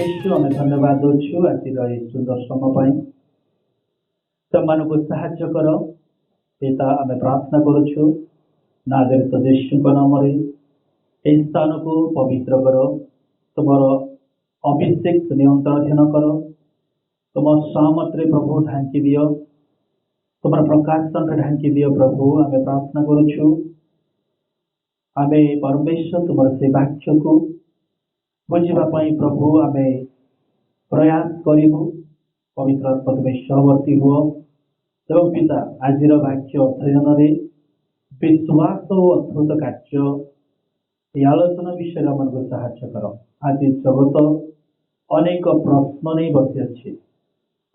प्रभु आम धन्यवाद दौचु आज सुंदर समय से साहाय्य कर पिता आम प्रार्थना करुछु नाजरित यीशु नाम स्थान को पवित्र कर तुम अभिषेक नियंत्रणाधीन कर तुम सहमत प्रभु ढांकी दियो तुम प्रकाशन ढांकी दियो प्रभु आम प्रार्थना करुछु आम परमेश्वर तुम से वाक्य को बुझापी प्रभु आम प्रयास करूँ पवित्र आत्मा तुम सहवर्ती हुआ एवं पिता आज वाक्य अध्ययन में विश्वास और अद्भुत कार्य ये आलोचना विषय आम साहाय्य कर आज जगत अनेक प्रश्न नहीं बसी अच्छे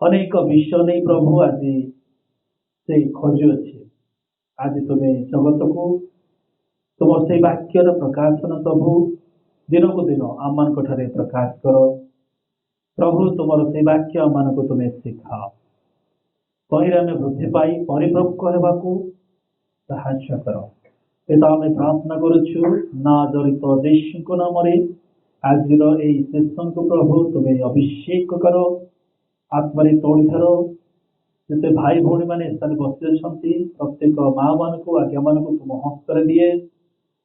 अनेक विषय नहीं प्रभु आज से खोजु अच्छे आज तुम्हें जगत को तुम से वाक्यर प्रकाशन प्रभु दिन को दिन आम मान प्रकाश कर प्रभु तुम से वाक्य आम को तुम्हें शिखाओ कहीं आम वृद्धि पाई परिपक्व होगा साहाय्य कर पिता आम प्रार्थना करुछु नाजरित यीशु नाम आज सेशन को प्रभु तुम्हें अभिषेक कर आत्मा तोड़ी धर जिते भाई भौणी मैंने स्थान बसी अच्छा प्रत्येक माँ मान को आज्ञा मान को तुम हस्तर दिए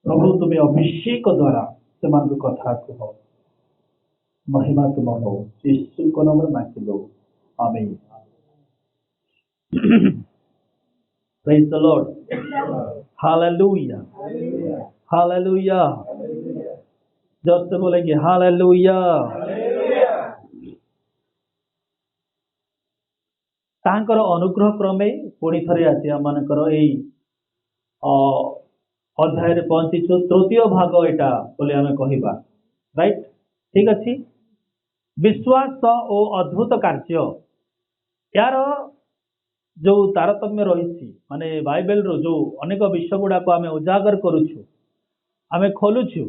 प्रभु तुम्हें अभिषेक द्वारा से कथा कह महिमा तुम हो यीशु को नाम मांगी लो आमीन praise the Lord hallelujah hallelujah जोर से बोलेंगे हालेलुया तांकर अनुग्रह क्रमे पुणी थरे आसी आमनकर एई अध्याय रे पहुंचीचु तृतीय भाग एटा बोले आमे कहिबा राइट ठीक अछि विश्वास और अद्भुत कार्य यार जो तारतम्य रही माने बाइबल रो जो अनेक विषय गुड़ा को आमे उजागर करूछु आमे खोलुछु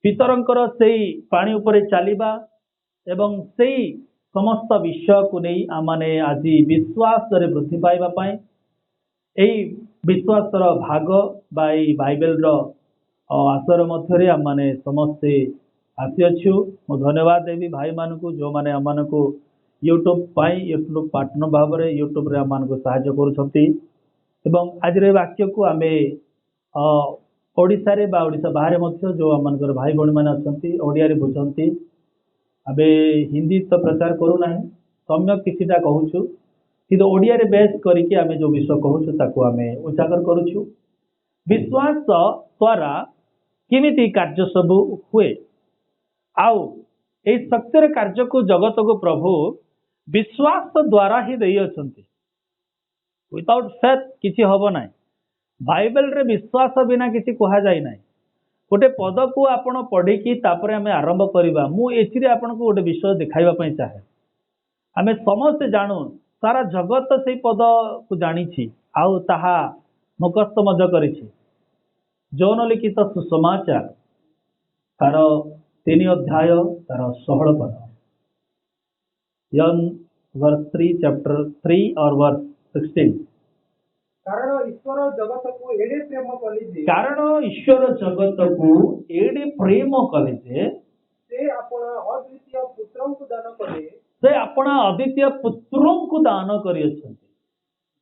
पितरंकर सेई पानी उपरे चालिबा एवं सेई समस्त विषय को नहीं आमाने आज विश्वास रे वृद्धि पाइबा पाई एई विश्वासर भाग बाइबल आसर मध्य आम मैंने समस्ते आसीअछु मु धन्यवाद देवी भाई मान को जो मैंने आम को यूट्यूब यूट्यूब पार्टनर भाव में यूट्यूब आम को साहाय्य करुँच आज वाक्य को आम ओडिशा रे बा ओडिशा बाहर जो आम भाई भौणी मैंने अच्छा ओडिया बुझती आम हिंदी तो प्रचार करूना सम्यक किसीटा कहूँ कि ओडिया रे बेस करके आमे जो विषय कहूँ ताको आमे उजागर करुछु विश्वास द्वारा किमिति कार्य सब हुए आउ ए सत्यर कार्य को जगत को प्रभु विश्वास द्वारा ही दे अछंती विदाउट फेथ किछि हबो नै बाइबल रे विश्वास बिना किछि कहा जाय नै गोटे पद को आपण पढ़ी कि तापरे आमे आरंभ करिबा मु एथिरे आपण को गोटे विषय देखाइबा पई चाहे आमे समस्त जानू सारा जगत से पद को जानी आउ ताहा मुखस्त मध्य करिछि जौन लिखित सुसमाचार तार 3 अध्याय तार 16 पद वर्स 3 चैप्टर 3 और वर्स 16 कारण ईश्वर जगत को एडे प्रेम कले जे से अपना अद्वितीय पुत्रन को दान कले से अपना अद्वितीय पुत्रों को दान करी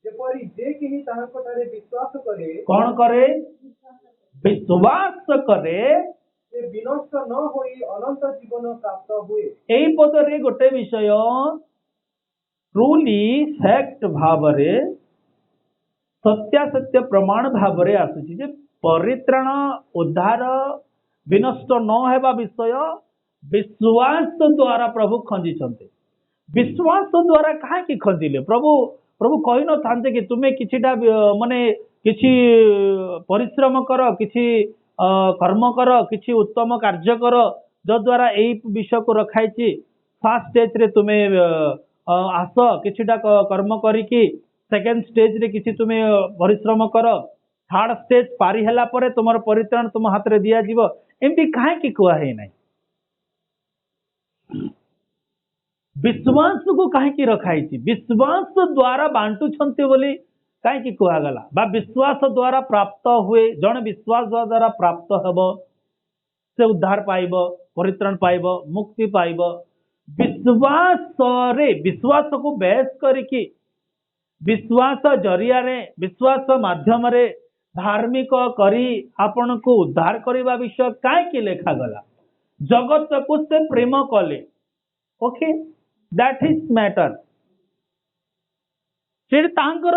जेपरि जे केही ताहाको तारे विश्वास करे कौन करे विश्वास करे से विनष्ट न होई अनंत जीवन प्राप्त हुए एई पदरे गोटे विषय ट्रूली फैक्ट भावरे सत्यासत्य प्रमाण भावरे आसुची जे परित्राण उद्धार विनष्ट न हेबा विषय विश्वास द्वारा प्रभु खंजिछन्ते विश्वास द्वारा कहीं खंजिले प्रभु प्रभु कही न था कि तुम्हें किछिटा माने किछि परिश्रम कर किछि कर्म कर किछि उत्तम कार्य कर जो द्वारा यही विषय को रखाई फर्स्ट स्टेज रे तुम्हें आस किछिटा कर्म करिकी सेकेंड स्टेज रे किछि तुम्हें परिश्रम कर थर्ड स्टेज पारी हला परे तुमर परित्राण तुम हाथ रे दिया जीव एमती कहीं कुआ है नहीं विश्वास को कहीं रखाई विश्वास द्वारा बांटुंट बोली कहीं कहगला बा विश्वास द्वारा प्राप्त हुए जड़े विश्वास द्वारा प्राप्त हेब से उद्धार पाइब परित्राण पाइब, मुक्ति पाइब। विश्वास को बेस करिकी, विश्वास जरिया रे, विश्वास माध्यम रे धार्मिक करी आपण को उद्धार करने विषय कहीं लेखा गला। जगत को से प्रेम कले। Okay, that is matter.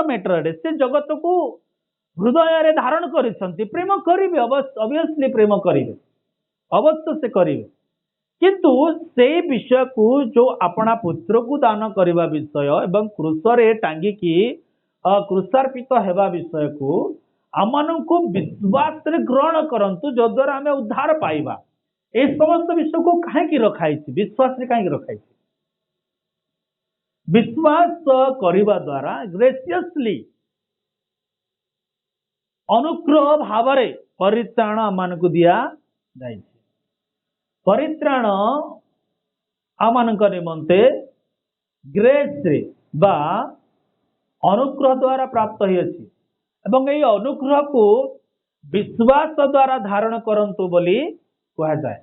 Matter से जगत को हृदय रे धारण करिसंती, प्रेम करिवे, ऑब्वियसली प्रेम करिवे, अवश्य से करिवे। किंतु से विषय को जो अपना पुत्र को दान करने विषय एवं क्रूसरे टांगिकी क्रूसार्पित हेबा विषय को आम को विश्वास रे ग्रहण करंतु, जो द्वारा आम उद्धार पाइबा। ए समस्त विषय को कहीं रखाई, विश्वास रे कहीं रखाई। विश्वास करने द्वारा ग्रेसियसली अनुग्रह भाव परित्राण आम को दिया जाए। परित्राण आम निमंते ग्रेस रे बा अनुग्रह द्वारा प्राप्त होई अछि, एवं यही अनुग्रह को विश्वास द्वारा धारण करंतु बोली कहा जाए।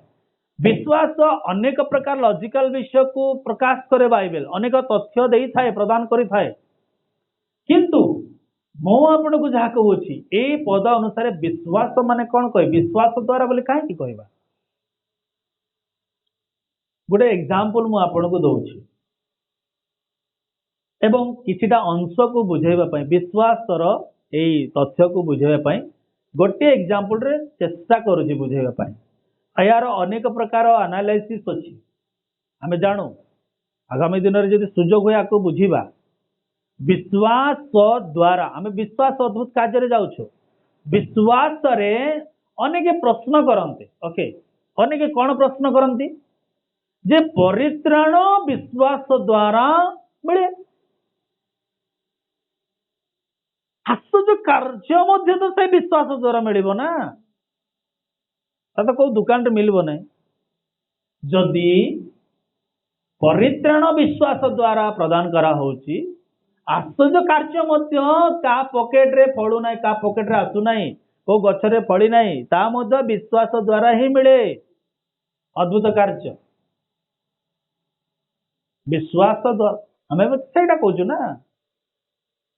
विश्वास अनेक प्रकार लॉजिकल विषय को प्रकाश करे, बाइबल अनेक तथ्य दे थाए, प्रदान करि थाए। किंतु मो आपण को जहा कहूची ए पद अनुसार विश्वास माने कौन कहे, विश्वास द्वारा बोले कहीं कहवा। गोटे एग्जांपल मु आपण को दउची एवं किछिटा अंश को बुझाइबा पई, विश्वासर एई तथ्य को बुझाइबा पई गोटे एग्जांपल रे चेष्टा करूची बुझाइबा पई। यार अनेक प्रकार एनालिसिस अछि, आमे जानू आगामी दिन में जब सुजोग हुए आपको बुझीबा। विश्वास द्वारा आम विश्वास अद्भुत कार्य जाऊँ, विश्वास रे अनेक प्रश्न करते। ओके, अनेक कौन प्रश्न करती जे परित्राण विश्वास द्वारा मिले, आश्चर्य कार्य मध्य तो से विश्वास द्वारा मिलिबो ना, तो कोई दुकान रे मिलिबो नहीं। जदि परित्राण विश्वास द्वारा प्रदान करा होची, आश्चर्य कार्य मध्य का पॉकेट रे फळु नाही, का पॉकेट रे आसु नाही, को गछरे फळी नाही, ता मध्य विश्वास द्वारा ही मिले। अद्भुत कार्य विश्वास द्वारा हमें सेटा कहूँ ना।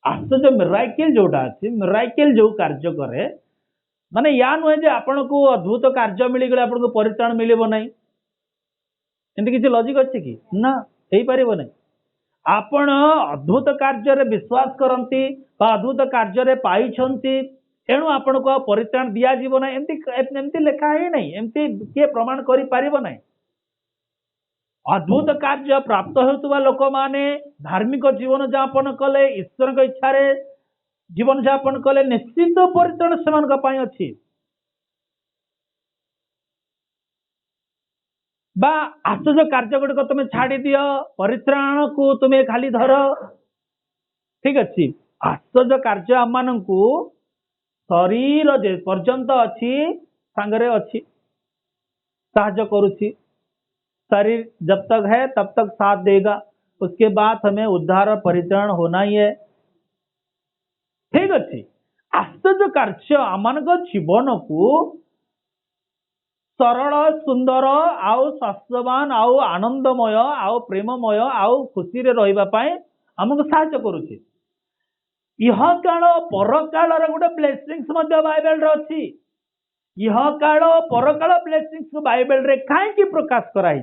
आश्चर्य मिराकिल जोटा अच्छी, मिराकिल जो कार्य करे माने या नुहे जे आपण को अद्भुत कार्य मिलगले आपण को परित्राण मिलिबो नाही, एंती किसी लॉजिक अच्छे कि ना, हेई परिबो नाही। आपण अद्भुत कार्य रे विश्वास करंती बा अद्भुत कार्य रे पाइछंती, एणु आपण को परित्राण दिया जीवो नाही, एमती लेखा है नहीं, एमती के प्रमाण करि परिबो नाही। अद्भुत कार्य प्राप्त होतुवा लोक माने धार्मिक जीवन यापन कले, ईश्वर के इच्छा रे जीवन यापन कले, निश्चित परित्राण सेमान पई अछि। बा आश्चर्य कार्य गुड़िक तुम छाड़ी दियो, परित्राण को तुम्हें खाली धर, ठीक अच्छी। आश्चर्य कार्य आम मान शरीर जे पर्यंत अच्छी सांगरे अच्छी साहाय्य करुछि, शरीर जब तक है तब तक साथ देगा, उसके बाद हमें उद्धार परित्राण होना ही है, ठीक अच्छी। आश्चर्य कार्य आम जीवन को सरल सुंदर आउ स्वास्थ्यवान आउ आनंदमय आउ प्रेममय आउ खुशी रे रहिबा पाए हमको साहाय्य करुछि। इह काल पर काल गोटे ब्लेसिंग्स बाइबल रे अछि। इह काल पर काल ब्लेसिंग्स बाइबल रे कहीं प्रकाश कराई।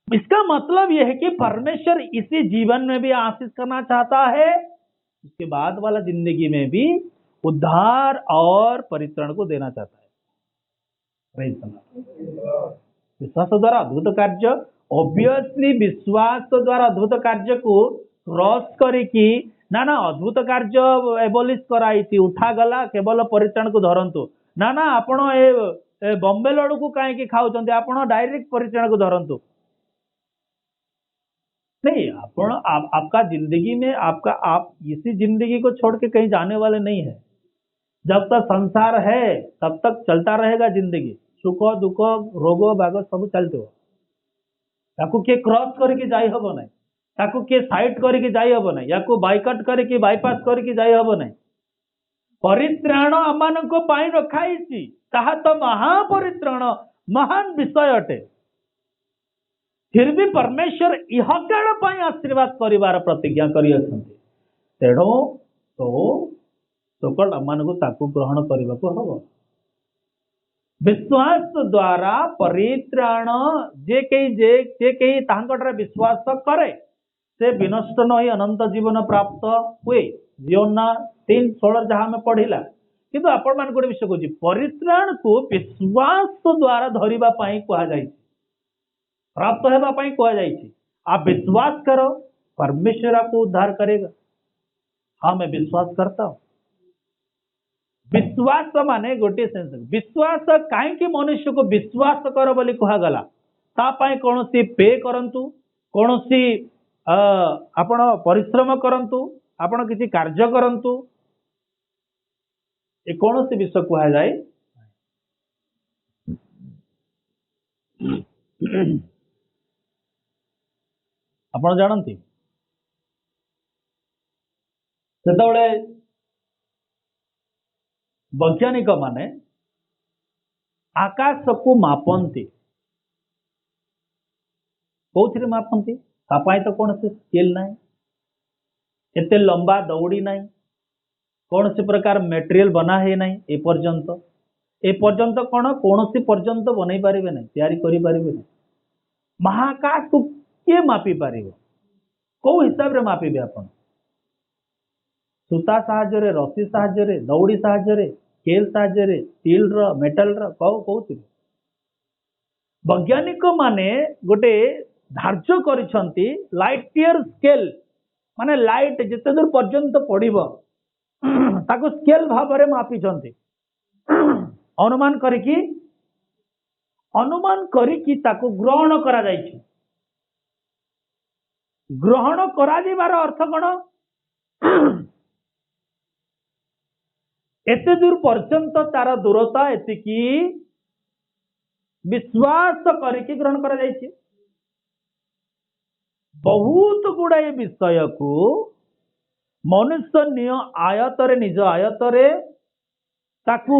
इसका मतलब यह है कि परमेश्वर इसी जीवन में भी आशीष करना चाहता है, उसके बाद वाला जिंदगी में भी उद्धार और परित्राण को देना चाहता है। विश्वास द्वारा अद्भुत कार्य, ऑब्वियसली विश्वास द्वारा अद्भुत कार्य को क्रॉस करिकी ना ना अद्भुत कार्य एबोलिश कराई उठा गला, केवल परित्राण को धरंतु ना ना, आपण ए बॉम्बे लडू को कहीं खाऊं, आपण डायरेक्ट परित्राण को धरंतु नहीं। आपण आपका जिंदगी में आप इसी जिंदगी को छोड़ के कहीं जाने वाले नहीं है। जब तक संसार है तब तक चलता रहेगा जिंदगी, सुख दुख रोग बाग सब चलते हो। ताकू के क्रॉस करके जाई हबो नहीं, ताकू के साइड करके जाई हबो नहीं, याकू बाइकट करके बाईपास करके जाई हबो नहीं। परित्राण आमान को पाई रखाई, ताहा तो महापरित्राण महान विषय अटे। फिर भी परमेश्वर इहकाल ପାଇଁ आशीर्वाद करिवार प्रतिज्ञा करि अछंती। तेणु तो सकल आमମାନଙ୍କୁ ताकू ग्रहण କରିବାକୁ हबो। विश्वास द्वारा परित्राण जे कई तांकटरे विश्वास करे से विनष्ट न होई अनंत जीवन प्राप्त हुए। योना 3:16 जहाँ में पढ़िला। किंतु आपण मान गोटे विषय कहूँ परित्राण को विश्वास द्वारा धरिबा पई कहा जाय, प्राप्त हेबा पई कहा जाय। आप विश्वास करो परमेश्वर आपको उद्धार करेगा। हाँ मैं विश्वास करता हूं। विश्वास माने गोटे सेंस विश्वास कहीं मनुष्य को विश्वास कर बोली कहगला तापाई कौन सी पे करंतु कौन सी आपण परिश्रम करंतु आपण किसी कार्य करंतु ए कौन सी विषय कहा जाए। आपण जानती सेतबेले वैज्ञानिक माने आकाश को मापंती कौन मापंती तापाई तो कौन से स्केल ना एते लंबा दौड़ी ना कौन सी प्रकार मेटेरियल बना है ना ए पर्यंत कौन कौन सी पर्यंत बनई पारे ना तैयारी करि पारे ना। महाकाश को किए मापी पार कौ हिसाब रे मापिबे आपण सूता साहाय्य रसी साहाय्य दौड़ी साहाय्य स्केल साहाय्य स्टील मेटल कौन वैज्ञानिक माने गोटे धार्य करिसंती लाइट ईयर स्केल माने लाइट जिते दूर पर्यंत पड़िबो ताको स्केल भाव में मापिसंती अनुमान करिकी ताको ग्रहण करा जायछि। ग्रहण करा जिबार अर्थ कौन एते दूर पर्यंत तार दूरता एतिकी विश्वास करिकी ग्रहण करा जायछि। बहुत गुड़ाए विषय को मनुष्य आयतरे निज आयतरे ताकू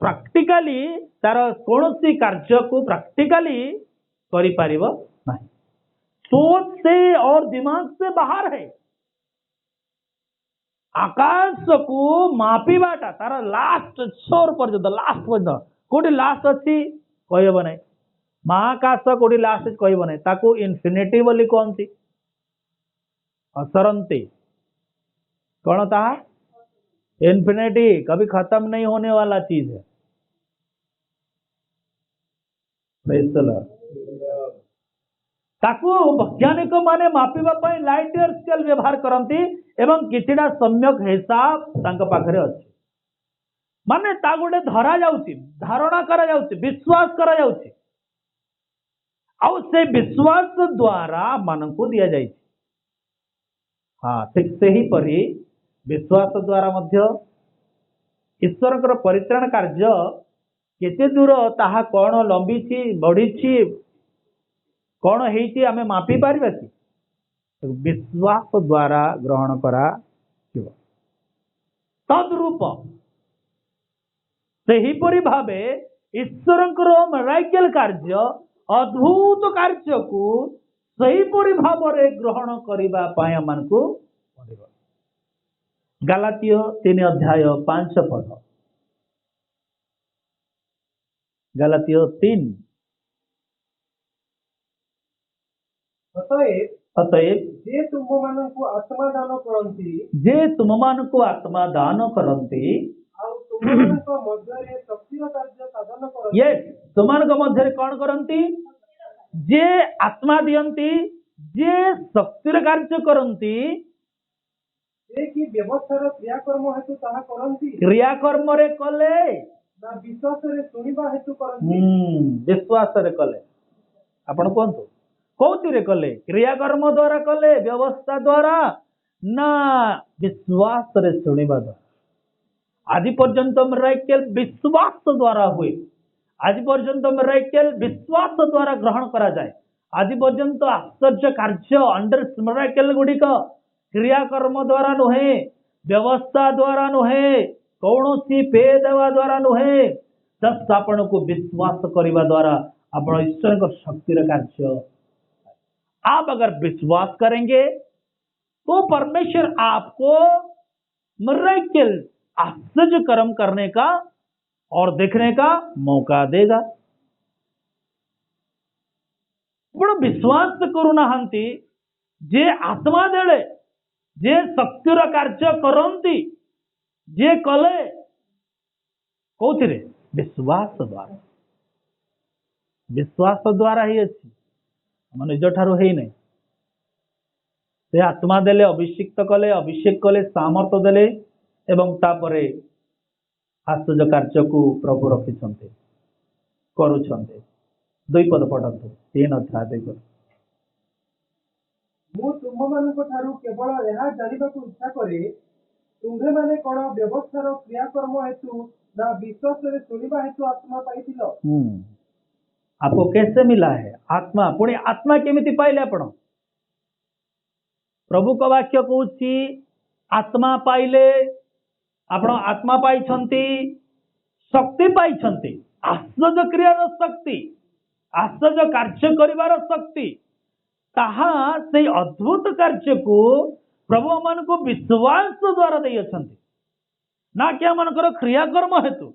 प्रैक्टिकली तार कौन सी कार्य को प्रैक्टिकली करि परिबो नहीं। सोच से और दिमाग से बाहर है। आकाश को मापिबाटा तार लास्ट छोर पर्यंत लास्ट पर्यंत कोटी लास्ट अच्छी कहब ना महाकाश कोटी लास्ट कहब ना ताकू इन्फिनिटी बोली कहती असरंती कौन था इन्फिनिटी कभी खत्म नहीं होने वाला चीज है। ताकू वैज्ञानिक माने मापिबा पई लाइट ईयर स्केल व्यवहार करंती एवं किछिटा सम्यक हिसाब तांका पाखरे अछि माने ता गोटे धरा जाउची धारणा करा जाउची विश्वास करा जाउची आउ से विश्वास द्वारा मानकु दिया जाय। हाँ ठीक से ही परी विश्वास द्वारा मध्य ईश्वर परित्राण कार्य केते दूर ताहा कौन लंबी बढ़ी कौन है आमे मापी पारिबा कि विश्वास द्वारा ग्रहण करा तद्रूप सेहीपरि भावे ईश्वरंकर मिराकल कार्य अद्भुत कार्य को सेहीपरि भावरे ग्रहण करिबा पय हमनकु पड़िबो। गलातिय 3:5 पद गलातिय 3 अतएव जे तुममानंकु आत्मा दान करंती तुमମାନଙ୍କ ମଧ୍ୟରେ कौन करंती जे आत्मा दियंती जे शक्तिर कार्य करंती व्यवस्थार क्रियाकर्म हेतु ताहा करंती क्रियाकर्म रे कले ना विश्वास रे सुनिबा हेतु करंती विश्वास रे कले आपण कोंतु कौती रे कले क्रियाकर्म द्वारा कले व्यवस्था द्वारा ना विश्वास रे सुनिबा द्वारा। आज पर्यंत मिराकल विश्वास द्वारा हुए आज पर्यंत मिराकल विश्वास द्वारा ग्रहण करा जाए। आज पर्यंत आश्चर्य कार्य अंडर मिराकल गुड़िक क्रियाकर्म द्वारा नुहे व्यवस्था द्वारा नुहे कौन सी पे देवा द्वारा नुहे जस्ट आपण को विश्वास करने द्वारा आप ईश्वर शक्तिर कार्य आप अगर विश्वास करेंगे तो परमेश्वर आपको मिरेकल, आश्चर्य कर्म करने का और देखने का मौका देगा। बड़ा विश्वास करूना जे आत्मा देले, जे शक्तिर कार्य करती, जे कले कौथिरे विश्वास द्वारा, विश्वास द्वारा ही अच्छी हम निज ठारू है नहीं। से आत्मा देले, अभिषिक्त कले, अभिषेक कले, सामर्थ देले एवं तापरे आश्चर्य कार्य को प्रभु रखिछन्ते करुछन्ते। 2 पद पढ़ंतु 3 अध्याय 2 पद। ମୁଁ ତୁମମାନଙ୍କ ଠାରୁ କେବଳ ଏହା ଜାଣିବାକୁ ଇଚ୍ଛା କରେ, ତୁମ୍ଭେମାନେ କ'ଣ ବ୍ୟବସ୍ଥାର କ୍ରିୟାକର୍ମ ହେତୁ ନା ବିଶ୍ୱାସରେ ଶୁଣିବା हेतु आत्मा पाइथिଲ? आपको कैसे मिला है आत्मा? पुणी आत्मा केमिति पाइले आपण? प्रभु का वाक्य कहूँ आत्मा पाइले, आपण आत्मा पाइछन्ति, शक्ति पाइछन्ति, आश्चर्य क्रियार शक्ति, आश्चर्य कार्य करिवार शक्ति। ताहा से अद्भुत कार्य को प्रभु मान को विश्वास द्वारा दे अछन्ति, ना कि आमनकर क्रियाकर्म हेतु।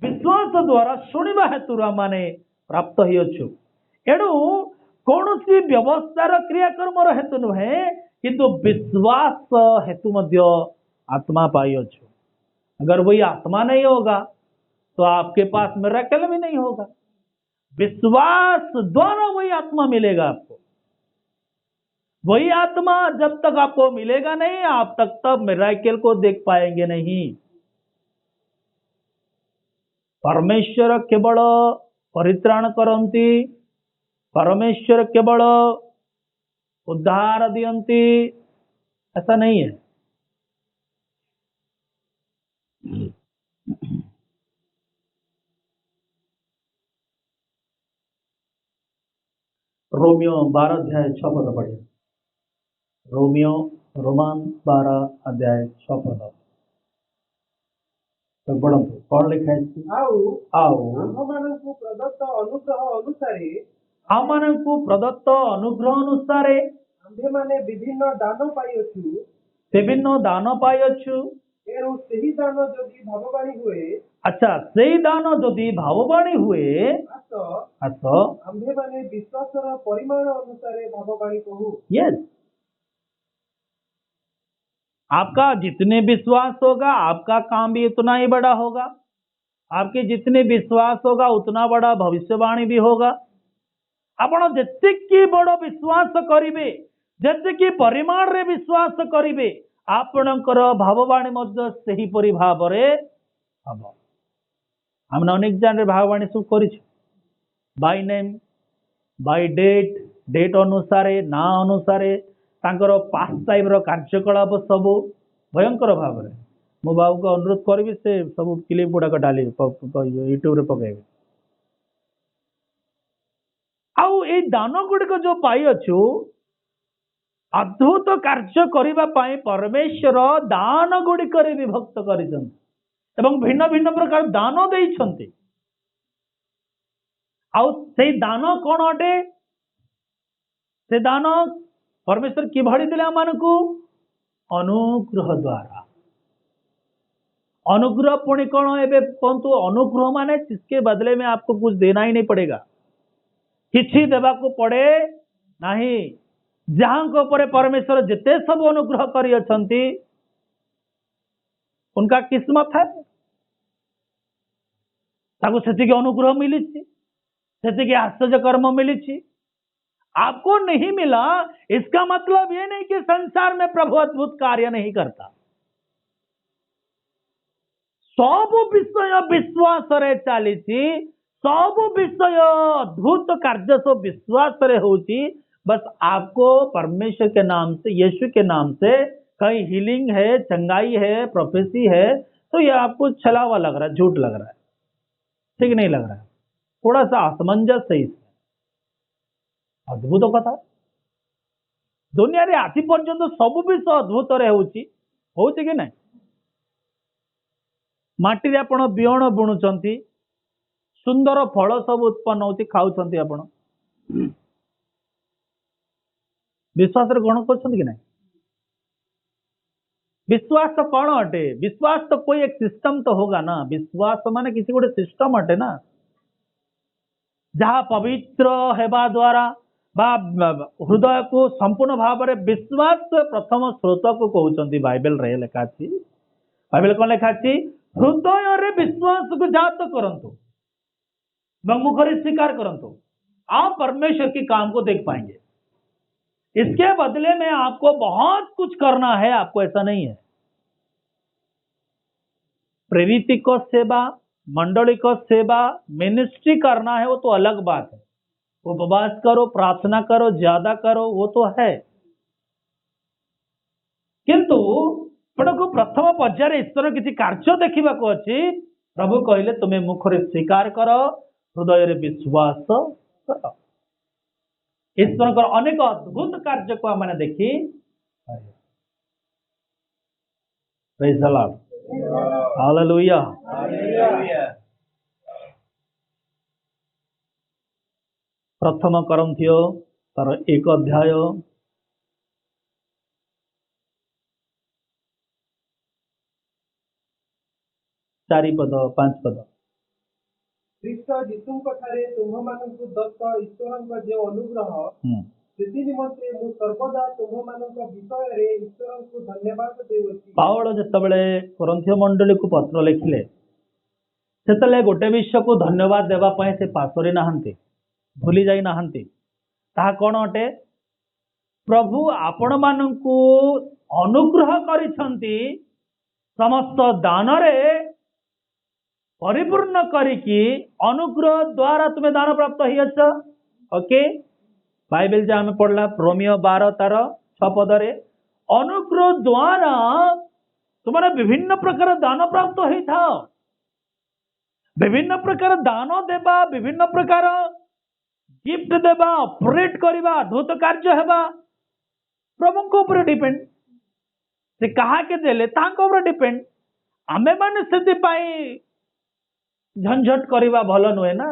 विश्वास द्वारा शुणिबा हेतु माने प्राप्त ही अच्छु। एणु कौनसी व्यवस्थार क्रियाकर्म हेतु नुहे, किंतु विश्वास हेतु मध्य आत्मा पाई अच्छु। अगर वही आत्मा नहीं होगा तो आपके पास मिरेकल भी नहीं होगा। विश्वास द्वारा वही आत्मा मिलेगा आपको। वही आत्मा जब तक आपको मिलेगा नहीं, आप तब मिरेकल को देख पाएंगे नहीं। परमेश्वर केवल परित्राण करती, परमेश्वर केवल उद्धार दियंती, ऐसा नहीं है। रोमियो 12 अध्याय 6 पद पढ़िए। रोमान 12 अध्याय 6 पद पढ़ंतु। कौन लिखा है? आमମାନଙ୍କୁ ପ୍ରଦତ୍ତ ଅନୁଗ୍ରହ ଅନୁସାରେ, ଆମମାନଙ୍କୁ ପ୍ରଦତ୍ତ ଅନୁଗ୍ରହ ଅନୁସାରେ ଆମ୍ଭେମାନେ ବିଭିନ୍ନ ଦାନ ପାଇଅଛୁ। ବିଭିନ୍ନ ଦାନ ପାଇଅଛୁ। ତେଣୁ ସେହି ଦାନ ଯଦି ଭାବବାଣୀ ହୁଏ, अच्छा ସେଇ ଦାନ ଯଦି ଭାବବାଣୀ ହୁଏ, ଆସ ଆମ୍ଭେମାନେ ବିଶ୍ୱାସର ପରିମାଣ ଅନୁସାରେ ଭାବବାଣୀ କହୁ। यस, आपका जितने विश्वास होगा आपका काम भी उतना ही बड़ा होगा। आपके जितने विश्वास होगा उतना बड़ा भविष्यवाणी भी होगा। आपण जेतिकी बड़ विश्वास करिवे, जेतिकी परिमाण रे विश्वास करिवे, आपणकर भाववाणी मध्य सही परि भावरे हबो। हमने अनेक जन भाववाणी सब करिछु, by name, by date, date अनुसारे, ना अनुसारे, तांकर पास टाइम रो कार्यकलाप सब भयंकर भाव में। मो बाबू को अनुरोध करी से सब क्लिप गुड़ाक डाली यूट्यूब रे पकेबे। आउ ए दान गुड़िक जो पाई अच्छु, अद्भुत कार्य करिबा पाई परमेश्वर दान गुड़िक विभक्त करिसंति एवं भिन्न भिन्न प्रकार दान देइछंति। आउ से दान कौन अटे? से दान परमेश्वर किभଳି देले हमनको? अनुग्रह द्वारा। अनुग्रह पुणी कौन एबे कहतु? अनुग्रह माने जिसके बदले में आपको कुछ देना ही नहीं पड़ेगा, किछि देवा को पड़े नहीं। जहां को ऊपर परमेश्वर जिते सब अनुग्रह करी अछंती उनका किस्मत है, ताको सेतिके अनुग्रह मिली, सेतिके आश्चर्य कर्म मिली। आपको नहीं मिला इसका मतलब ये नहीं कि संसार में प्रभु अद्भुत कार्य नहीं करता। सब विषय विश्वास रे चली, सब विषय अद्भुत कार्य सब विश्वास रे होची। बस आपको परमेश्वर के नाम से, यीशु के नाम से कहीं हीलिंग है, चंगाई है, प्रोफेसी है, तो ये आपको छलावा लग रहा है, झूठ लग रहा है, ठीक नहीं लग रहा है, थोड़ा सा असमंजस है इसमें। अद्भुत कथा दुनिया रे आजि पर्यंत सब विषय अद्भुत रे होची कि नहीं? माटी रे आपण बिहण बुणुचंती, सुंदर फल सब उत्पन्न होती, खाउचंती आपण। विश्वास ग्रहण कर कि नहीं? विश्वास तो कौन अटे? विश्वास तो कोई एक सिस्टम तो होगा ना। विश्वास माने किसी गोटे सिस्टम अटे ना, जहाँ पवित्र हेबा द्वारा बा हृदय को संपूर्ण भाव में विश्वास प्रथम स्रोत को कहते बाइबल रे लिखा अछि। बाइबल कौन लिखा अछि? हृदय रे विश्वास को जात करंतु, मुखरे स्वीकार करंतु, आप परमेश्वर के काम को देख पाएंगे। इसके बदले में आपको बहुत कुछ करना है, आपको ऐसा नहीं है। प्रेरित को सेवा, मंडली को सेवा, मिनिस्ट्री करना है, वो तो अलग बात है। उपवास करो, प्रार्थना करो, ज्यादा करो, वो तो है। किंतु को प्रथम पर्यायर ईश्वर किसी कार्य देखा अच्छी। प्रभु कहले तुम्हें मुखरे स्वीकार कर, हृदय रे विश्वास कर। ईश्वर को अनेक अद्भुत कार्य को मैंने देखी। Praise the Lord, hallelujah. प्रथम करंथियो तार 1 अध्याय 4 पद 5 पद। ଖ୍ରୀଷ୍ଟ ଯୀଶୁଙ୍କ ଠାରେ ତୁମ୍ଭମାନଙ୍କୁ ଦତ୍ତ ଈଶ୍ୱରଙ୍କ ଯେଉଁ ଅନୁଗ୍ରହ, ସେଥି ନିମନ୍ତେ ମୁଁ ସର୍ବଦା ତୁମ୍ଭମାନଙ୍କ ବିଷୟରେ ଈଶ୍ୱରଙ୍କୁ ଧନ୍ୟବାଦ ଦେଉଅଛି। ପାଉଲ ଯେତେବେଳେ କରନ୍ଥୀୟ मंडली को पत्र लिखिले, सेतले गोटे विषय को धन्यवाद देवा पय से पासरी नाहंती, भूली जाई नाहंती। ताहा कोन अटे? प्रभु आपण माननकु अनुग्रह करिसंती, समस्त दान रे परिपूर्ण करिकी अनुग्रह द्वारा तुम्हें दान प्राप्त होइछ। ओके, बाइबल जे हमें पढ़ला रोमियो 12 तार 6 पद रे, अनुग्रह द्वारा तुम्हारे विभिन्न प्रकार दान प्राप्त होई था। विभिन्न प्रकार दान देबा, विभिन्न प्रकार गिफ्ट देबा, ऑपरेट करबा, अद्भुत कार्य हेबा प्रभु को ऊपर डिपेंड। से कहा के देले तांको ऊपर डिपेंड। आमे माने सेति पाई झंझट करवा भलो नुहे ना।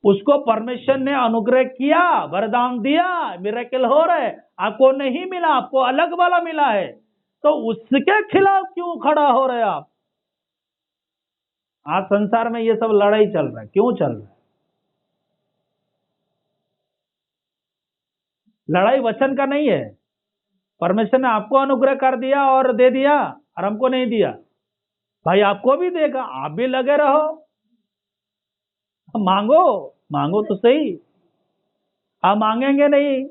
उसको परमेश्वर ने अनुग्रह किया, वरदान दिया, मिरेकल हो रहे, आपको नहीं मिला, आपको अलग वाला मिला है, तो उसके खिलाफ क्यों खड़ा हो रहे आप? आज संसार में ये सब लड़ाई चल रहा है, क्यों चल रहा है? लड़ाई वचन का नहीं है। परमेश्वर ने आपको अनुग्रह कर दिया और दे दिया, और हमको नहीं दिया। भाई आपको भी देगा, आप भी लगे रहो, मांगो, मांगो तो सही। आप मांगेंगे नहीं,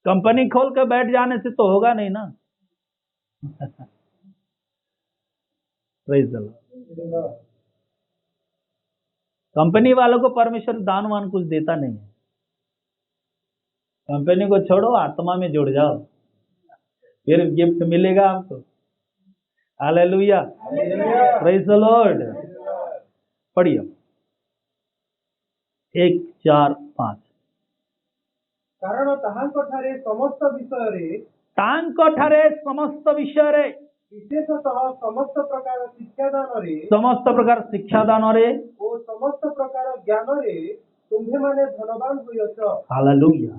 कंपनी खोल के बैठ जाने से तो होगा नहीं ना। कंपनी वालों को परमेश्वर दान वान कुछ देता नहीं है। कंपनी को छोड़ो, आत्मा में जुड़ जाओ, फिर गिफ्ट मिलेगा आपको। Hallelujah, praise the Lord. पढ़िए 1, 4, 5। कारण ताहांको ठारे समस्त विषय रे, तांको ठारे समस्त विषय रे, विशेषतः समस्त प्रकार शिक्षादान रे, समस्त प्रकार शिक्षादान रे ओ समस्त प्रकार ज्ञान रे तुम्हें माने धनवान होइछ। हालेलुया।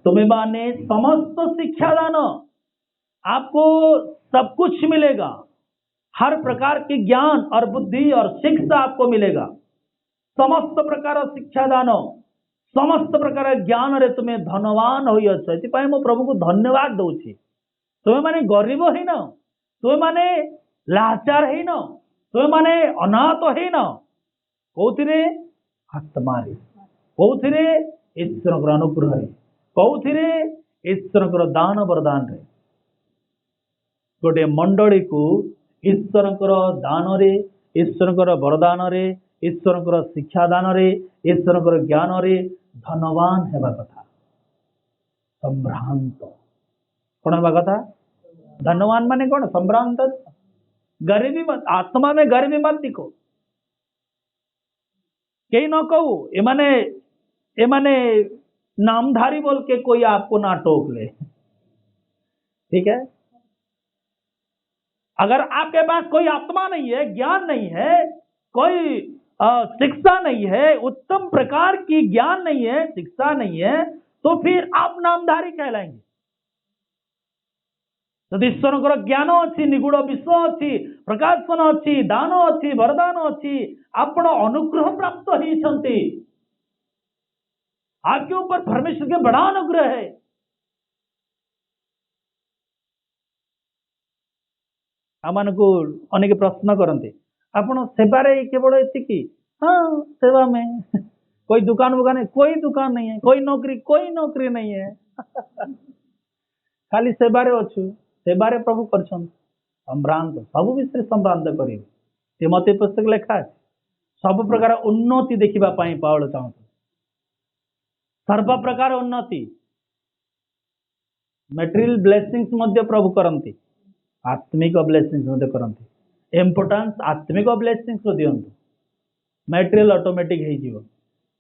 तुम्हें माने समस्त शिक्षादान, आपको सब कुछ मिलेगा। हर प्रकार के ज्ञान और बुद्धि और शिक्षा आपको मिलेगा। समस्त प्रकार शिक्षादान, समस्त प्रकार ज्ञान रे तुम्हें धनवान होइछ। एथिपाई मो प्रभु को धन्यवाद दउछि। तुम्हें माने गरीब है न, तुम्हें माने लाचार है न, तुम्हें माने अनाथ है न, कौथिरे आत्मा रे, कौथिरे ईश्वर अनुग्रह रे, कौथिरे ईश्वर दान वरदान रे। गोटे मंडली को ईश्वर दान रे, ईश्वर वरदान रे, ईश्वर शिक्षादान रे, ईश्वर ज्ञान रे धनवान हेबा कथा। संभ्रांत कौन हेबा कथा? धनवान माने कौन? संभ्रांत। गरीबी मत, आत्मा में गरीबी मत दिखो। कहीं न कहू एमाने नामधारी बोल के कोई आपको ना टोक ले, ठीक है? अगर आपके पास कोई आत्मा नहीं है, ज्ञान नहीं है, कोई शिक्षा नहीं है, उत्तम प्रकार की ज्ञान नहीं है, शिक्षा नहीं है, तो फिर आप नामधारी कहलाएंगे। ଯଦି ଈଶ୍ୱରଙ୍କର ଜ୍ଞାନ ଅଛି, ନିଗୁଡ ବିଷୟ ଅଛି, ପ୍ରକାଶନ ଅଛି, ଦାନ ଅଛି, ବରଦାନ ଅଛି, ଆପଣ ଅନୁଗ୍ରହ ପ୍ରାପ୍ତ ହେଇଛନ୍ତି, आपके ऊपर परमेश्वर के बड़ा अनुग्रह है। ଆମମାନଙ୍କୁ ଅନେକ ପ୍ରଶ୍ନ କରନ୍ତି, ଆପଣ ସେବାରେ କେବଳ ଏତିକି? हाँ, सेवा में कोई दुकान वुकान है? कोई दुकान नहीं है। कोई नौकरी नहीं है। खाली सेवारे अच्छु, सेवारे प्रभु करछन। संभ्रांत सब विषय संभ्रांत करिवे। तिमोथी पुस्तक लेखा है, सब प्रकार उन्नति देखिबा पाई पावल चाहते, सर्व प्रकार उन्नति, मटेरियल ब्लेसिंग्स मध्य प्रभु करंती, आत्मिक ब्लेसिंग्स मध्य करंती। इम्पोर्टेंस आत्मिक ब्लेसिंग्स को दियंतु, मटेरियल ऑटोमेटिक ही जीव,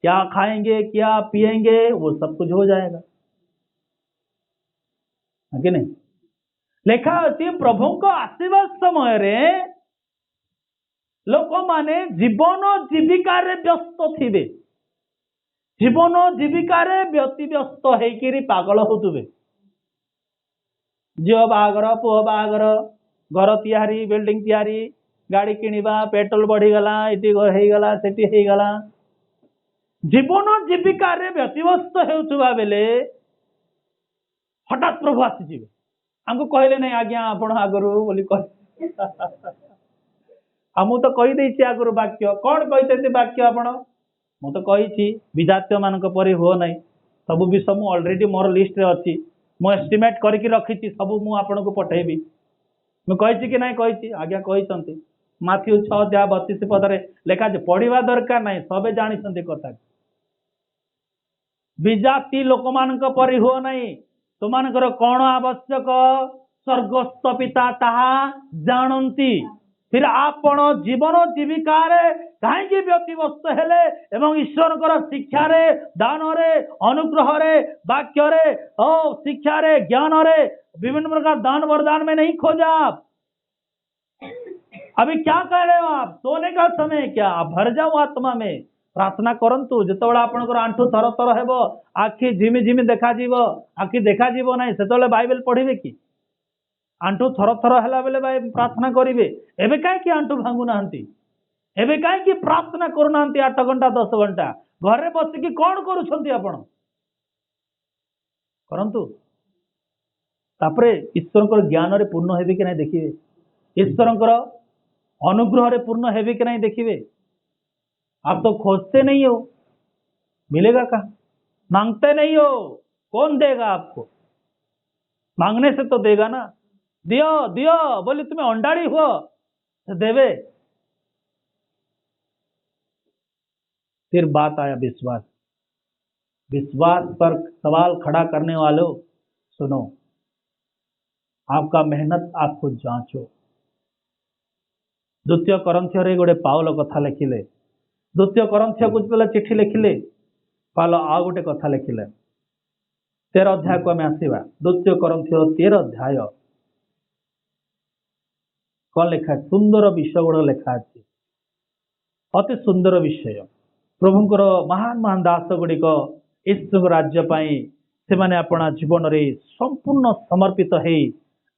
क्या खाएंगे क्या पिएंगे वो सब कुछ हो जाएगा, है कि नहीं? लेखा अच्छी प्रभु को आशीर्वाद समय रे लोक माने जीवन जीविका रे व्यस्त थिबे, जीवन जीविका रे व्यस्त होकर पागल होतुबे। झील बाहागर, पुओ बाहागर, घर तैयारी, बिल्डिंग तैयारी, गाड़ी किणवा, पेट्रोल बढ़ीगला, ये होगला सेठी होगला, जीवन जीविका रे व्यतिव्यस्त होउथुबा बेले हठात प्रभु आसीजिबे। हमको कहले नहीं आज्ञा आपण आगरू बोली कह आमु तो कही देछि आगरू वाक्य कौन कहते वाक्य आपण मु तो कही विजातीय मानक परि हो नहीं, सब विषय मु ऑलरेडी मोर लिस्ट रे अछि, मु एस्टिमेट करके रखी सब मु आपन को पठेबी। मु कही कि नहीं कही आज्ञा कही माथ्यू 6:32 पदरे लेखा पढ़ा दरकार नहीं, सबे जानी कथा। विजाती लोक मान परि हो नहीं, तुमानकर कौन आवश्यक स्वर्गस्थ पिता ताहा जानती। फिर आपण जीवन जीविका कहीं व्यतिव्यस्त हेले एवं ईश्वर शिक्षा रे, दान रे, अनुग्रह रे, वाक्य रे, शिक्षा रे, ज्ञान रे, विभिन्न प्रकार दान वरदान में नहीं खोजा। अभी क्या कह रहे हो आप? सोने का समय क्या? आप भर जाओ आत्मा में, प्रार्थना करंतु। जितेबाला आपनकर आंठू थर थर हेबो, आखि झिमी झिमी देखा जीवो, आखि देखा जीवो नहीं, सेतले बाइबल पढ़िबे कि? आंठू थर थर हैला बेले प्रार्थना करिवे। एबे काहे कि आंठू भांगु नाहंती? एबे काहे कि प्रार्थना करू नाहंती 8 घंटा 10 घंटा? घरे बसी कि कोन करूछंती आपण? करंतु तापरे ईश्वरकर ज्ञान रे पूर्ण हेबे कि नहीं देखिबे, ईश्वरकर अनुग्रह रे पूर्ण हेबे कि नहीं देखिबे। आप तो खोजते नहीं हो, मिलेगा कहाँ? मांगते नहीं हो, कौन देगा आपको? मांगने से तो देगा ना। दियो दियो बोले तुम्हें अंडाड़ी हो तो देवे। फिर बात आया विश्वास। विश्वास पर सवाल खड़ा करने वालों सुनो, आपका मेहनत आपको जांचो। द्वितीय करंथियो रे गोटे पाउल कथा लिखिले, द्वितीय करंथियो कुछ पहले चिठी लिखिले, पाउल आ गोटे कथा लिखिले। 13 अध्याय को आम आसवा। द्वितीय करंथियो 13 अध्याय कौन लिखा? सुंदर विषय गुड़ लिखा अच्छे, अति सुंदर विषय। प्रभुंकर महान महान दास गुड़िक ईश्वर राज्य से माने अपना जीवन रे संपूर्ण समर्पित है,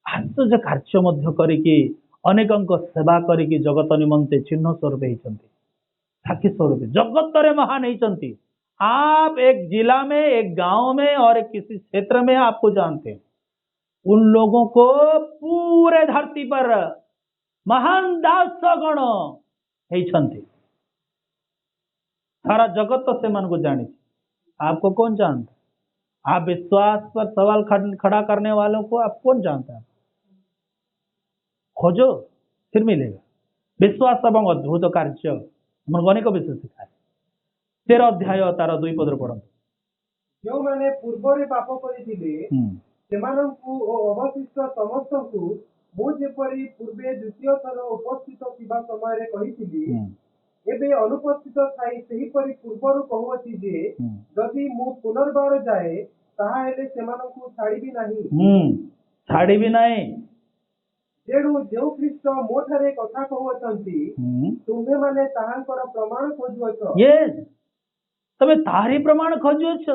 आश्चर्य कार्य मध्य करिकी अनेकंक सेवा करिकी जगत निमंते चिन्ह स्वरूप होती, साक्षी स्वरूप जगत रे महान होती। आप एक जिला में, एक गांव में और एक किसी क्षेत्र में आपको जानते हैं, उन लोगों को पूरे धरती पर महान दास गण होती, सारा जगत तो से मन को जानी। आपको कौन जानता? आप विश्वास पर सवाल खड़ा करने वालों को आप कौन जानता है? खोजो फिर मिलेगा। विश्वास एवं अद्भुत कार्य मन अनेक विषय शिखाए। 13 अध्याय तार 2 पद पढ़ंतु। जो माने पूर्व पाप करिथिले सेमानंकु ओ अवशिष्ट समस्तंकु मु जेपरि पूर्वे द्वितीय थर उपस्थित थिबा समय रे कहिथिली, एबे अनुपस्थित थाई सही परि पूर्वरु कहउछि जे जदि मु पुनर्बार जाए ताहा हेले सेमानंकु छाड़ीबी नाही। छाड़ीबी नाही। तेणु जो ख्रीष्ट मो ठारे कथा कहउछंती तुम्हे माने ताहांकर प्रमाण खोजुअछ। यस, तमे तारी प्रमाण खोजुअछ।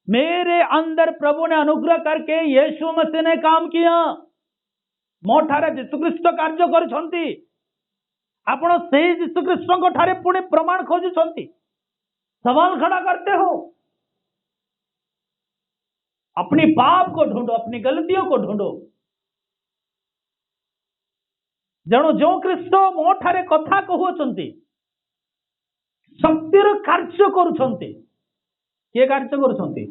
मेरे अंदर प्रभु ने अनुग्रह करके यीशु मसीह ने काम किया, मो ठारे यीशु ख्रीष्ट कार्य करछंती। आपण से यीशु ख्रीष्ट को ठारे पुणे प्रमाण खोजुछंती, सवाल खड़ा करते हो। अपनी पाप को ढूंढो, अपनी गलतियों को ढूंढो। जणो जो ख्रीष्ट मो ठारे कथा कहउछंती, शक्तिर कार्य करुछंती। के कार्य करुछंती?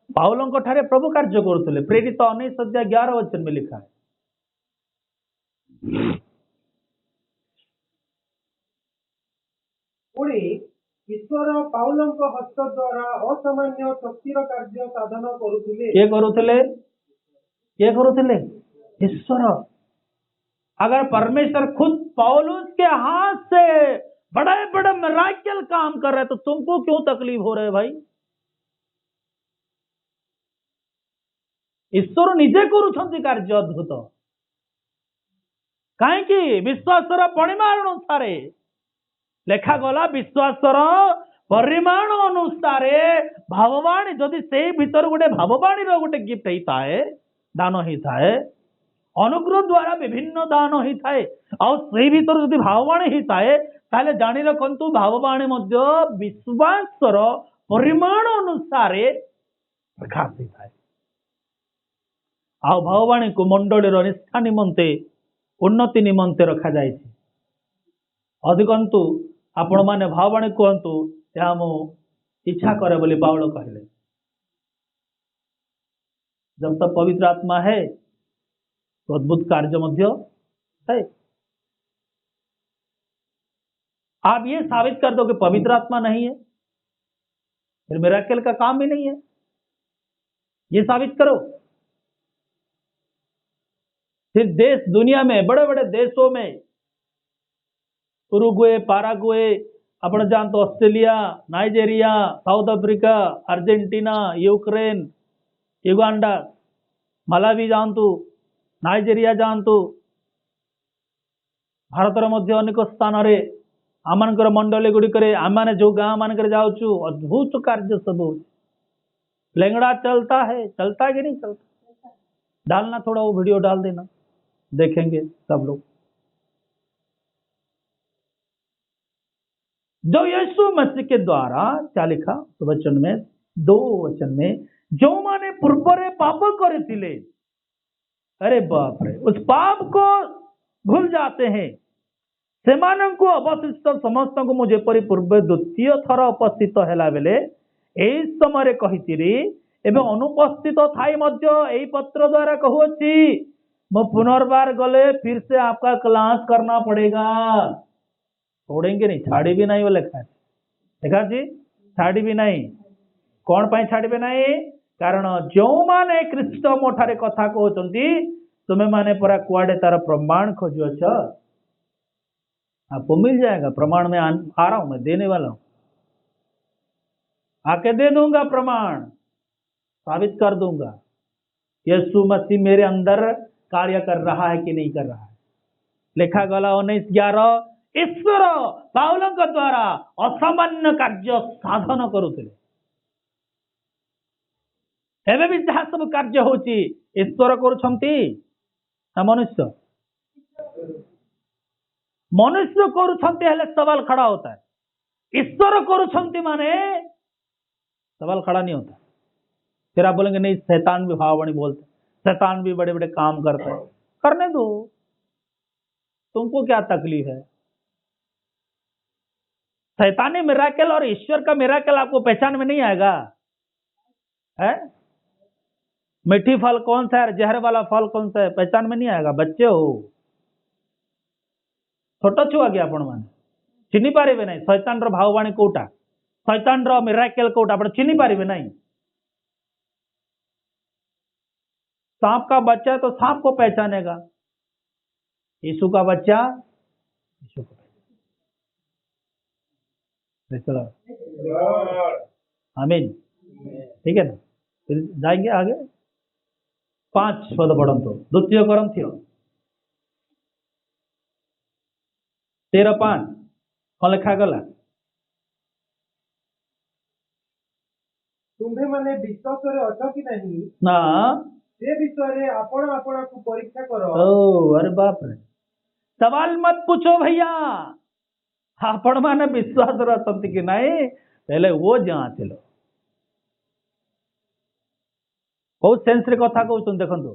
पाउलंक ठारे प्रभु कार्य करुଥିଲେ। प्रेरित 19:11 में लिखा है। पुणी ईश्वर पाउलंक हस्त द्वारा असामान्य शक्तिर कार्य साधन करुଥିଲେ। के करुଥିଲେ? के करुଥିଲେ? ईश्वर। अगर परमेश्वर खुद पौलुस के हाथ से बड़े बड़े मिराकल काम कर रहे, तो तुमको क्यों तकलीफ हो रहे भाई? ईश्वर निजे करुछंती कार्य अद्भुत। कहीं विश्वासर परिमाण अनुसार लेखा गला, विश्वासर परिमाण अनुसार भाववाणी, जदि से भीतर गोटे भाववाणी गोटे गिफ्ट होता है, दान होता है, अनुग्रह द्वारा विभिन्न दान होता है, और से भीतर जदि भाववाणी होता है, ताले जानी रखंतु भाववाणी मध्य विश्वासर परिमाण अनुसार प्रकाश होता है। आ भाववाणी को मंडली निष्ठा निमंते, उन्नति निमंते रखा जाए। अधिकंतु आपण माने भाववाणी कहतु, यह मो इच्छा करे बोली पाउल कहले। जब तक पवित्र आत्मा है तो अद्भुत कार्य मध्य है। आप ये साबित कर दो कि पवित्र आत्मा नहीं है, फिर मिराकल का काम ही नहीं है। ये साबित करो। फिर देश दुनिया में बड़े बड़े देशों में, उरुग्वे, पाराग्वे, अपने जानते Australia, Nigeria, South Africa, Argentina, Ukraine, Uganda, Malawi जानतु, नाइजेरिया जानतु, भारतर मध्य अनेक स्थान रे आमनकर मंडली गुड़िक आम जो गाँ मानक जाऊँ, अद्भुत कार्य सब लेंगड़ा चलता है, चलता कि नहीं चलता? डालना थोड़ा, वो वीडियो डाल देना, देखेंगे सब लोग। जो यीशु मसीह के द्वारा क्या लिखा तो वचन में, 2 वचन में, जो माने पूर्वरे पाप करे, अरे बाप रे, उस पाप को भूल जाते हैं। सेमानंको अवशिष्ट समस्त को मुझे परि पूर्व द्वितीय थर उपस्थित हैला बेले एई समय कहितिरी, एवं अनुपस्थित थाई मध्य एई पत्र द्वारा कहूची, मैं पुनर्बार गले फिर से आपका क्लास करना पड़ेगा। छोड़ेंगे नहीं, छाड़ी भी नहीं, वो लिखा है। देखा जी, छाड़ी भी नहीं। कौन पाई छाड़बे नहीं? कारण जो माने ख्रीष्ट मोठारे कथा कहउचंती, तुम्हें माने परा कुआडे तार प्रमाण खोजुअछ। आपको मिल जाएगा प्रमाण। में आ रहा हूं, मैं देने वाला हूं, आके दे दूंगा प्रमाण, साबित कर दूंगा यीशु मसीह मेरे अंदर कार्य कर रहा है कि नहीं कर रहा है। लिखा गला 19:11, ईश्वर पाउलंक द्वारा असामान्य कार्य साधन करुଥିଲେ। एवं भी जहाँ सब कार्य होची ईश्वर करुछंती ना मनुष्य? मनुष्य करुछंती हेले सवाल खड़ा होता है, ईश्वर करुछंती माने सवाल खड़ा नहीं होता। फिर आप बोलेंगे नहीं, शैतान भी भाववाणी बोलते, शैतान भी बड़े बड़े काम करता है। करने दो, तुमको क्या तकलीफ है? शैतानी मिराकल और ईश्वर का मिराकल आपको पहचान में नहीं आएगा है? मीठी फल कौन सा है, जहर वाला फल कौन सा है, पहचान में नहीं आएगा। बच्चे हो, छोट छुआ कि आपण माने चिन्ही पारे नहीं शैतान रो भाववाणी कोटा, शैतान रो मिराकल कोटा आपण चिन्ही पारे नहीं। सांप का बच्चा है तो सांप को पहचानेगा, यीशु का बच्चा यीशु को पहचानेगा। आमीन, ठीक है ना? फिर जाएंगे आगे। 5 पद पढ़ो तो, 2 कोरिन्थियों 13:5 कौन लिखा गला? तुम्भे माने विश्वास रे अछ कि नहीं ना से विषय रे आपण आपण को परीक्षा करो। अरे बाप रे, सवाल मत पूछो भैया, आपण माने विश्वास रखते कि नहीं पहले वो जांच लो। बहुत सेंस रे कथा कहउछन देखंतु,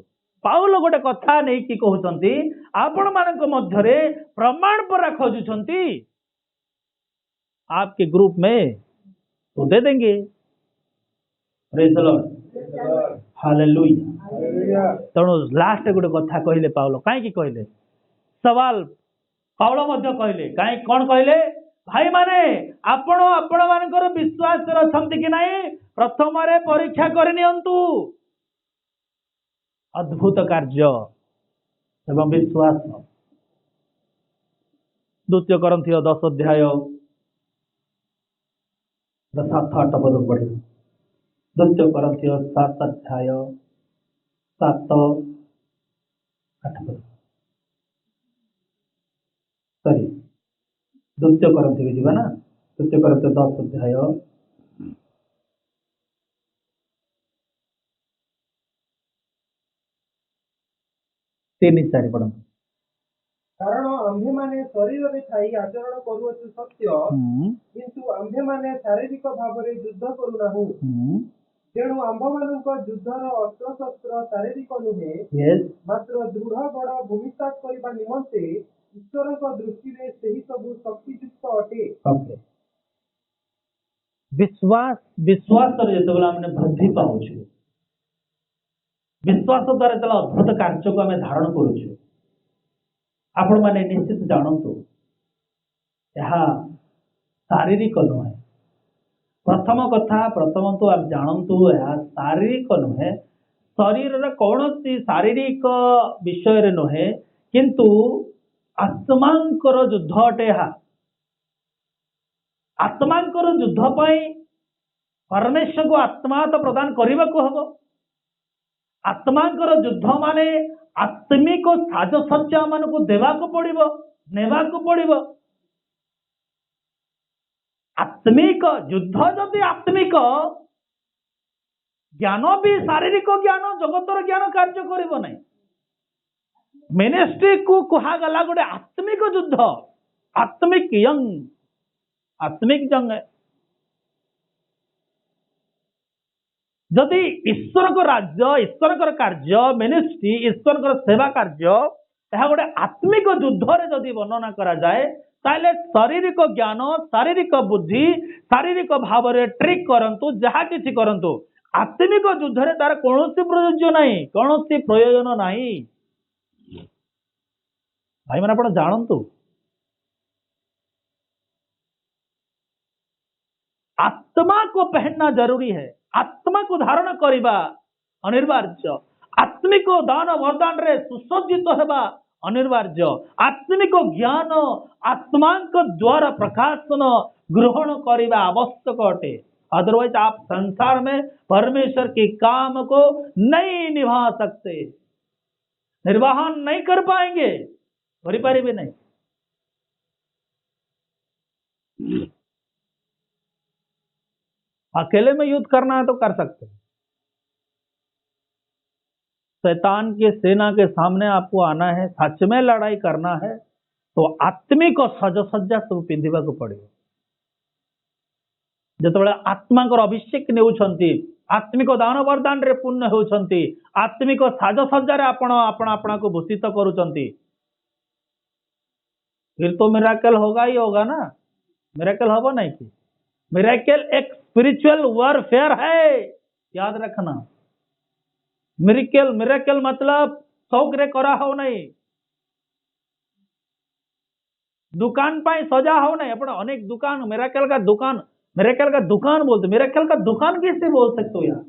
पाउल गोटे कथा नहीं कि कहउछंती आपण मानक मध्य रे प्रमाण पर खोजुछंती, आपके ग्रुप में तो दे देंगे। Praise the Lord, hallelujah. तेणु लास्ट गोटे कथा कहले पाउल, कहीं कहले सवाल पाउल मध्य कहले कहीं कौन कहले, भाई माने आपण आपण मानकर विश्वास रखते कि नहीं प्रथम रे परीक्षा करनियंतु। अद्भुत कार्य एवं विश्वास। 2 कोरिन्थियो 10 अध्याय 7-8 पद पढ़े। 2 कोरिन्थियो 7 अध्याय 7-8 पद, सॉरी 2 कोरिन्थियो जीवा ना, 2 कोरिन्थियो 10 अध्याय 3-4 पढ़। कारण आम्भे माने शरीर रे थाई आचरण करूछु सत्य, किंतु आम्भे माने शारीरिक भाव रे युद्ध करूनाहु। तेणु आम्भ मानक युद्धर अस्त्र शस्त्र शारीरिक नुहे, मात्र दृढ़ बड़ भूमिसात करबा निमंते ईश्वर को दृष्टि रे सही सब शक्तियुक्त अटे। ओके, विश्वास विश्वास रे जेतबेला हमने वृद्धि पाउछु, विश्वास द्वारा जेतबेला अद्भुत कार्य को हमें धारण करूछु, आपण माने निश्चित जानतु यह शारीरिक नुहे। प्रथम कथा प्रथम तो आप जानतु यह शारीरिक नुहे, शरीर रे कौन सी शारीरिक विषय रे नुहे, किंतु आत्मांकर युद्ध अटे। आत्मांकर युद्ध पाई परमेश्वर को आत्मा तो प्रदान करने को हम। आत्मांकर युद्ध माने आत्मिक साजसज्जा मान को देवा को पड़िबो, नेवा को पड़िबो। आत्मिक युद्ध जदि आत्मिक ज्ञान भी शारीरिक ज्ञान जगतर ज्ञान कार्य करिबो नहीं। मिनिस्ट्री को कहा गला गोटे आत्मिक युद्ध, आत्मिक यंग, आत्मिक जंग है। जदि ईश्वर को राज्य, ईश्वर को कार्य, मिनिस्ट्री, ईश्वर को सेवा कार्य यह गोटे आत्मिक युद्ध रे जदि वर्णना करा जाए, ताले शारीरिक ज्ञान, शारीरिक बुद्धि, शारीरिक भाव रे ट्रिक करंतु, जहा किछि करंतु, आत्मिक युद्ध रे तार कोनोसी प्रयोजन नहीं, कोनोसी प्रयोजन नहीं। भाई माने आपण जानंतु आत्मा को पहनना जरूरी है, आत्मा को धारण करवा अनिवार्य, आत्मिक दान वरदान रे सुसज्जित होगा अनिवार्य, आत्मिक ज्ञान आत्मा द्वारा प्रकाशन ग्रहण करने आवश्यक अटे। अदरवाइज आप संसार में परमेश्वर के काम को नहीं निभा सकते, निर्वाहन नहीं कर पाएंगे, भी नहीं। अकेले में युद्ध करना है तो कर सकते हैं, शैतान के सेना के सामने आपको आना है, सच में लड़ाई करना है तो आत्मिक सजसज्जा सब पिंधिबा को पड़ेगा। जेतबेले आत्मा को अभिषेक नेउछंती, आत्मिक दान वरदान रे पूर्ण होउछंती, आत्मिक साजसज्जा रे आपण अपना को भूषित करूछंती, फिर तो मिराकल होगा ही होगा ना। मिराकल होगा नहीं कि मिराकल एक स्पिरिचुअल वॉरफेयर है, याद रखना। मिराकल मतलब शौक रे करा हो नहीं, दुकान पाई सजा हो नहीं। अपन अनेक दुकान मिराकल का दुकान बोलते, मिराकल का दुकान कैसे बोल सकते हो यार।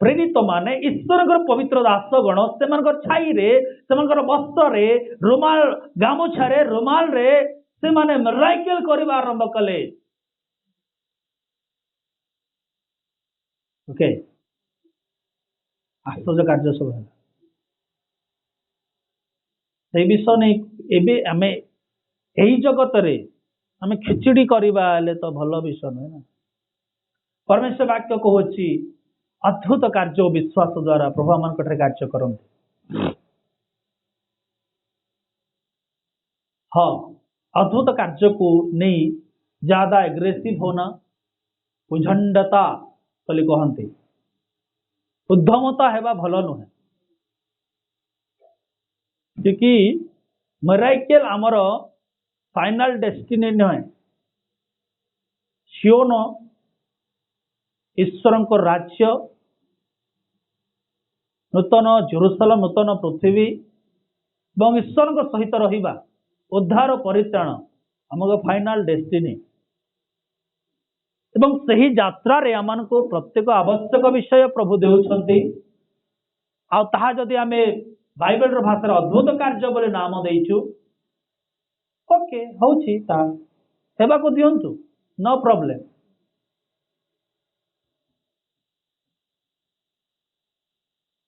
प्रेरित माने ईश्वर पवित्र दास गण से छाई रे, से वस्त्र रे, रुमाल गामुछा रे, रुमाल रे से माने मिराकल करबा आरंभ कले। ओके, आश्चर्य कार्य सब है। से विषय नहीं एबे आमे यही जगत रे आमे खिचड़ी करवा हेले तो भल विषय नुहे ना। परमेश्वर वाक्य कहूँ अद्भुत कार्य विश्वास द्वारा प्रभु आम कार्य करते। हाँ, अद्भुत कार्य को नहीं ज्यादा एग्रेसिव होना उझंडता बोली कहते उद्यमता हेबा भल नुहे क्योंकि मिराकल आमर फाइनल डेस्टिनी नुहे सियोन ईश्वर राज्य नूतन जेरूसलम नूतन पृथ्वी और ईश्वर सहित रहिबा उद्धार परित्राण आमको फाइनल डेस्टिनी एवं सही यात्रा रे आमान को प्रत्येक आवश्यक विषय प्रभु देउछंती आ ताहा जदि आमे बाइबल रो भाषा अद्भुत कार्य बोले नाम देइछु ओके होउछि ता हेबा को दियंतु नो प्रॉब्लम।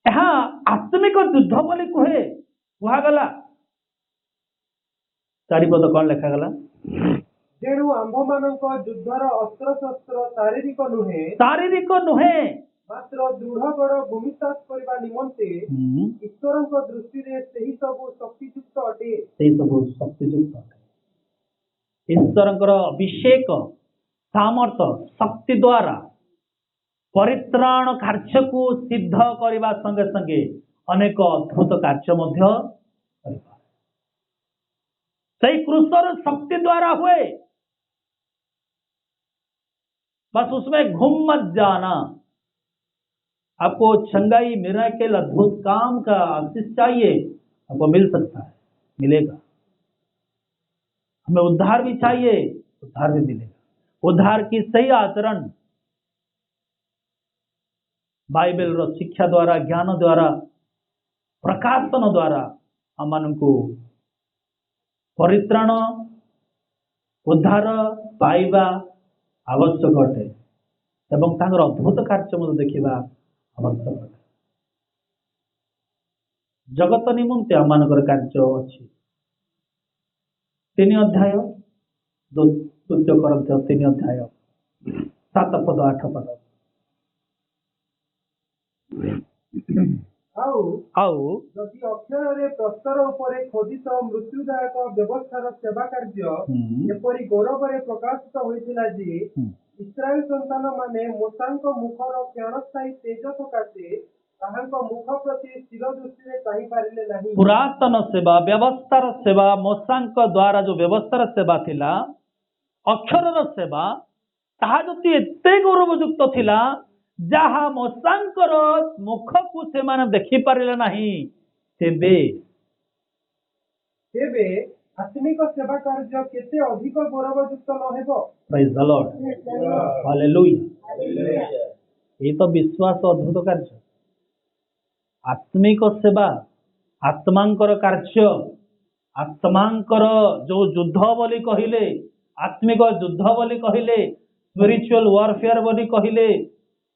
यहाँ आत्मिक युद्ध बोली कहे कहगला चारिपद कौन लिखागला जेणु आंभ मानक युद्धर अस्त्र शस्त्र शारीरिक नुहे मात्र दृढ़ भूमिसात करबा निमंते ईश्वरଙ୍କ दृष्टि रे सही सब शक्तियुक्त अटे ईश्वरଙ୍କର अभिषेक सामर्थ शक्ति द्वारा परित्राण कार्य को सिद्ध करने संगे संगे अनेक अद्भुत कार्य मध्य सही क्रूसर शक्ति द्वारा हुए। बस उसमें घूम मत जाना। आपको छंगाई मिराकल अद्भुत काम का आशीष चाहिए आपको मिल सकता है, मिलेगा। हमें उद्धार भी चाहिए, उद्धार भी मिलेगा। उद्धार की सही आचरण बाइबल रो शिक्षा द्वारा ज्ञान द्वारा प्रकाशन द्वारा हम को परित्राण उद्धार पाइबा आवश्यक अटे एवं तांगर अद्भुत कार्य मत देखा आवश्यक अटे। जगत निमंते आमर कार्य अच्छी 3 अध्याय 2 Corinthians 3 अध्याय 7 पद 8 पद जदि अक्षर प्रस्तर उपरे खोदित मृत्युदायक व्यवस्थार सेवा कार्य एपरी गौरव प्रकाशित होइतिला जे इस्राएल संतान माने मूसांक मुखर क्षणस्थायी तेज सकाशे ताहांक मुख प्रति स्थिर दृष्टि चाहि पारिले नहीं। पुरातन सेवा व्यवस्थार सेवा मूसांक द्वारा जो व्यवस्थार सेवा थिला अक्षरर सेवा ताहा जति एते गौरवयुक्त थिला जहा मूसांकर मुख को से माने देखि पारिले नहीं तेबे आत्मिक सेवा कार्य केते अधिक गौरवयुक्त न हेबो। Praise the Lord hallelujah. ये तो विश्वास अद्भुत कार्य आत्मिक सेवा आत्मांकर कार्य आत्मांकर जो युद्ध बोली कहिले आत्मिक युद्ध बोली कहिले स्पिरिचुअल वारफेयर बोली कहिले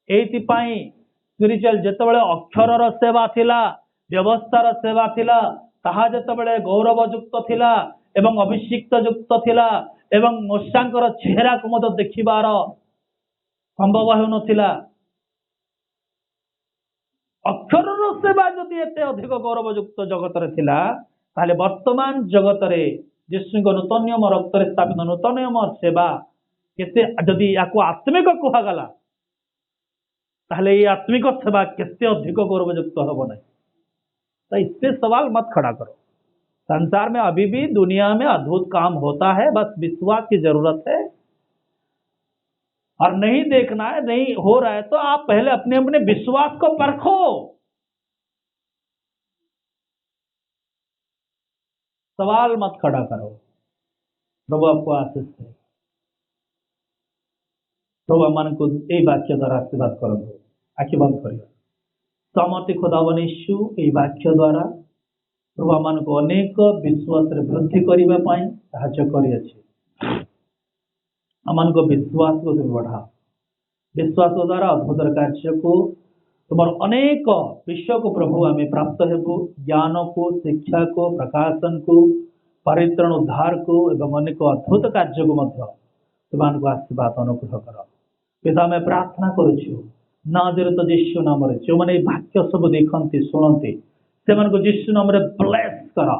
एइतिपाई स्पिरिचुअल जेतेबेले अक्षरर सेवा थिला व्यवस्थार सेवा थिला ताहा जेतेबेले गौरवयुक्त थिला एवं अभिषिक्त युक्त थिला एवं मूसांकर चेहरा को मत देखिबार संभव हो नथिला। अक्षरर सेवा जदि एते अधिक गौरवयुक्त जगत रे थिला ताले वर्तमान जगत रे यीशुଙ୍କ नूतन नियम रक्त रे स्थापित नूतन नियम सेवा केते जदि याको आत्मिक कहगला ताहले ये आत्मिक सेवा केते अधिक गौरवयुक्त हो नहीं। तो इस पे सवाल मत खड़ा करो। संसार में अभी भी दुनिया में अद्भुत काम होता है, बस विश्वास की जरूरत है। और नहीं देखना है नहीं हो रहा है तो आप पहले अपने अपने विश्वास को परखो। सवाल मत खड़ा करो। प्रभु आपको आशीष दे। प्रभु मन को यही वाक्य द्वारा आशीर्वाद करो। आखि बंद करिए। समति खुदावन यीशु यही वाक्य द्वारा प्रभु मन को अनेक विश्वास रे वृद्धि करने साहाय्य कर अमान को विश्वास को तुम बढ़ा। विश्वास द्वारा अद्भुत कार्य को तुम अनेक विषय को प्रभु आम प्राप्त हेबु ज्ञान को शिक्षा को प्रकाशन को परित्रण उद्धार को एवं अनेक अद्भुत कार्य को तुम आशीर्वाद अनुग्रह कर पिता आम प्रार्थना करुचु नाजरेत यीशु नाम जो मैंने वाक्य सब देखते शुणती से यीशु नाम ब्लेस कर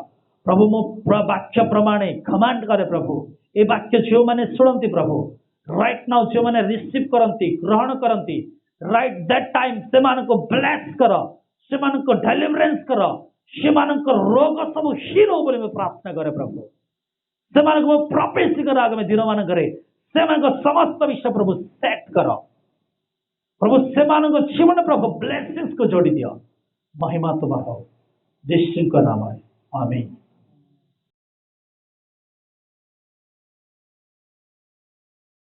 प्रभु मो वाक्य प्रमाणे कमांड करे प्रभु ये वाक्य जो मैंने शुणती प्रभु राइट नाउ जो मैंने रिसीव करती ग्रहण करती राइट दैट टाइम से ब्लेस कर से डेलिवरेंस कर से रोग सब हीर हो बोली मैं प्रार्थना करे प्रभु से प्रोफेसी कर आगामी दिन मानक से समस्त विषय प्रभु सेट कर प्रभु से जीवन प्रभु ब्लेसिंग्स को जोड़ी दियो महिमा तुम्हारा हो यीशु का नाम है आमीन।